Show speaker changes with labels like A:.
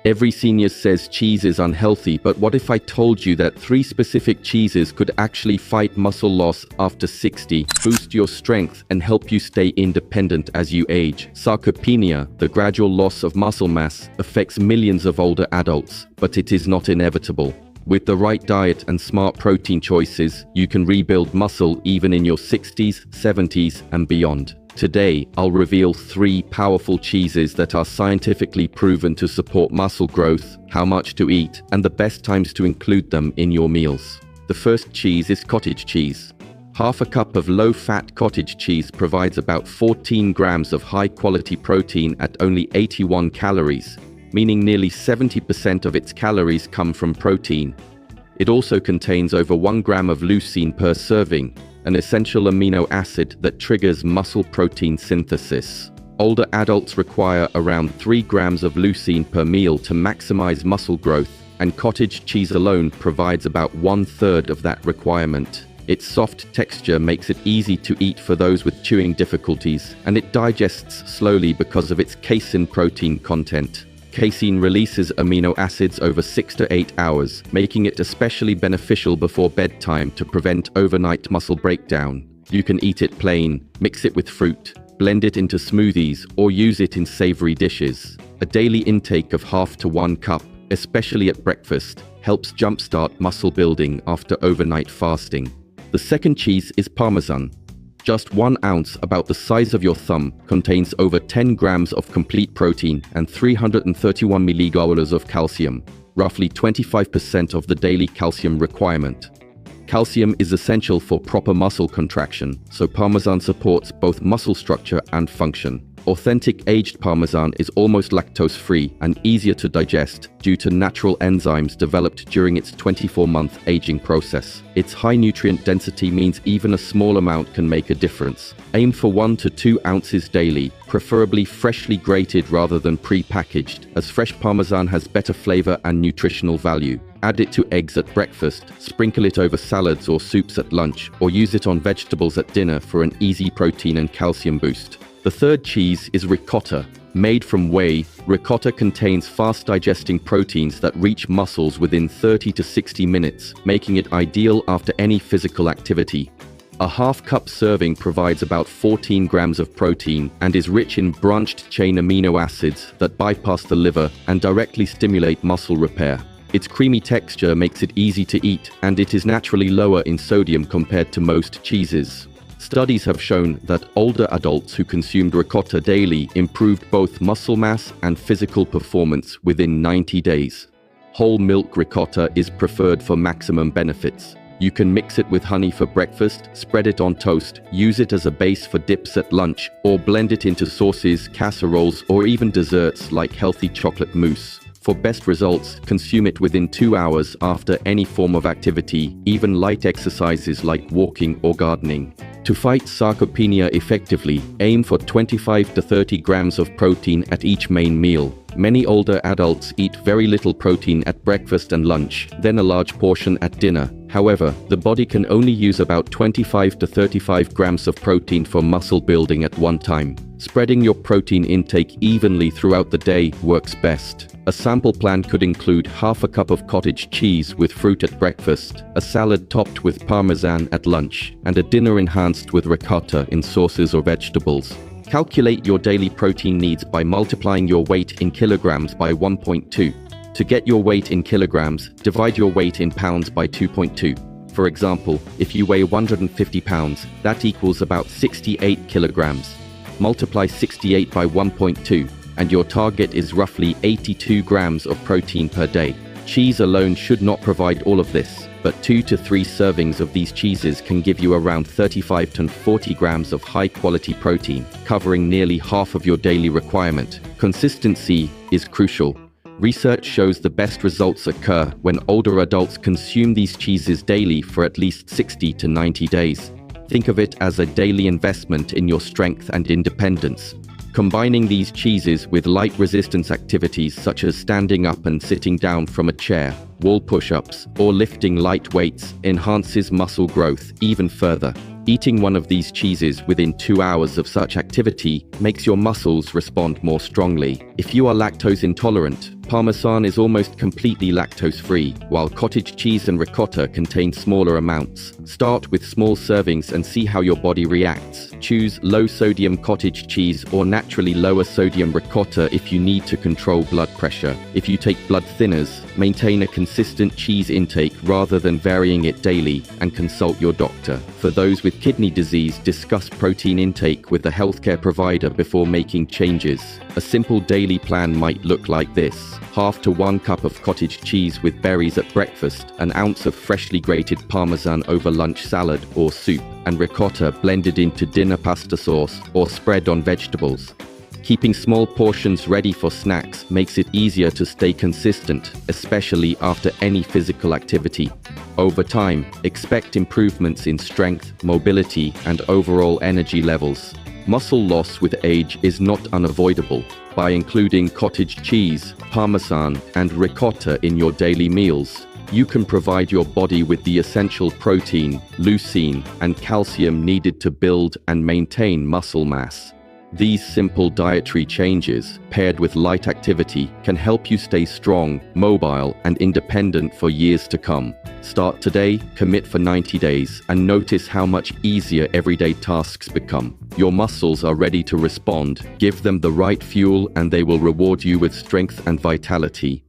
A: Every senior says cheese is unhealthy, but what if I told you that 3 specific cheeses could actually fight muscle loss after 60, boost your strength, and help you stay independent as you age? Sarcopenia, the gradual loss of muscle mass, affects millions of older adults, but it is not inevitable. With the right diet and smart protein choices, you can rebuild muscle even in your 60s, 70s, and beyond. Today, I'll reveal 3 powerful cheeses that are scientifically proven to support muscle growth, how much to eat, and the best times to include them in your meals. The first cheese is cottage cheese. Half a cup of low-fat cottage cheese provides about 14 grams of high-quality protein at only 81 calories, meaning nearly 70% of its calories come from protein. It also contains over 1 gram of leucine per serving, an essential amino acid that triggers muscle protein synthesis. Older adults require around 3 grams of leucine per meal to maximize muscle growth, and cottage cheese alone provides about 1/3 of that requirement. Its soft texture makes it easy to eat for those with chewing difficulties, and it digests slowly because of its casein protein content. Casein releases amino acids over 6 to 8 hours, making it especially beneficial before bedtime to prevent overnight muscle breakdown. You can eat it plain, mix it with fruit, blend it into smoothies, or use it in savory dishes. A daily intake of half to 1 cup, especially at breakfast, helps jumpstart muscle building after overnight fasting. The second cheese is Parmesan. Just 1 ounce, about the size of your thumb, contains over 10 grams of complete protein and 331 milligaules of calcium, roughly 25% of the daily calcium requirement. Calcium is essential for proper muscle contraction, so Parmesan supports both muscle structure and function. Authentic aged Parmesan is almost lactose-free and easier to digest due to natural enzymes developed during its 24-month aging process. Its high nutrient density means even a small amount can make a difference. Aim for 1 to 2 ounces daily, preferably freshly grated rather than pre-packaged, as fresh Parmesan has better flavor and nutritional value. Add it to eggs at breakfast, sprinkle it over salads or soups at lunch, or use it on vegetables at dinner for an easy protein and calcium boost. The third cheese is ricotta. Made from whey, ricotta contains fast-digesting proteins that reach muscles within 30 to 60 minutes, making it ideal after any physical activity. A half-cup serving provides about 14 grams of protein and is rich in branched-chain amino acids that bypass the liver and directly stimulate muscle repair. Its creamy texture makes it easy to eat, and it is naturally lower in sodium compared to most cheeses. Studies have shown that older adults who consumed ricotta daily improved both muscle mass and physical performance within 90 days. Whole milk ricotta is preferred for maximum benefits. You can mix it with honey for breakfast, spread it on toast, use it as a base for dips at lunch, or blend it into sauces, casseroles, or even desserts like healthy chocolate mousse. For best results, consume it within 2 hours after any form of activity, even light exercises like walking or gardening. To fight sarcopenia effectively, aim for 25 to 30 grams of protein at each main meal. Many older adults eat very little protein at breakfast and lunch, then a large portion at dinner. However, the body can only use about 25 to 35 grams of protein for muscle building at one time. Spreading your protein intake evenly throughout the day works best. A sample plan could include half a cup of cottage cheese with fruit at breakfast, a salad topped with Parmesan at lunch, and a dinner enhanced with ricotta in sauces or vegetables. Calculate your daily protein needs by multiplying your weight in kilograms by 1.2. To get your weight in kilograms, divide your weight in pounds by 2.2. For example, if you weigh 150 pounds, that equals about 68 kilograms. Multiply 68 by 1.2, and your target is roughly 82 grams of protein per day. Cheese alone should not provide all of this, but 2 to 3 servings of these cheeses can give you around 35 to 40 grams of high-quality protein, covering nearly half of your daily requirement. Consistency is crucial. Research shows the best results occur when older adults consume these cheeses daily for at least 60 to 90 days. Think of it as a daily investment in your strength and independence. Combining these cheeses with light resistance activities such as standing up and sitting down from a chair, wall push-ups, or lifting light weights enhances muscle growth even further. Eating one of these cheeses within 2 hours of such activity makes your muscles respond more strongly. If you are lactose intolerant, Parmesan is almost completely lactose-free, while cottage cheese and ricotta contain smaller amounts. Start with small servings and see how your body reacts. Choose low-sodium cottage cheese or naturally lower-sodium ricotta if you need to control blood pressure. If you take blood thinners, maintain a consistent cheese intake rather than varying it daily, and consult your doctor. For those with kidney disease, discuss protein intake with a healthcare provider before making changes. A simple daily plan might look like this: half to 1 cup of cottage cheese with berries at breakfast, an ounce of freshly grated Parmesan over lunch salad or soup, and ricotta blended into dinner pasta sauce or spread on vegetables. Keeping small portions ready for snacks makes it easier to stay consistent, especially after any physical activity. Over time, expect improvements in strength, mobility, and overall energy levels. Muscle loss with age is not unavoidable. By including cottage cheese, Parmesan, and ricotta in your daily meals, you can provide your body with the essential protein, leucine, and calcium needed to build and maintain muscle mass. These simple dietary changes, paired with light activity, can help you stay strong, mobile, and independent for years to come. Start today, commit for 90 days, and notice how much easier everyday tasks become. Your muscles are ready to respond. Give them the right fuel, and they will reward you with strength and vitality.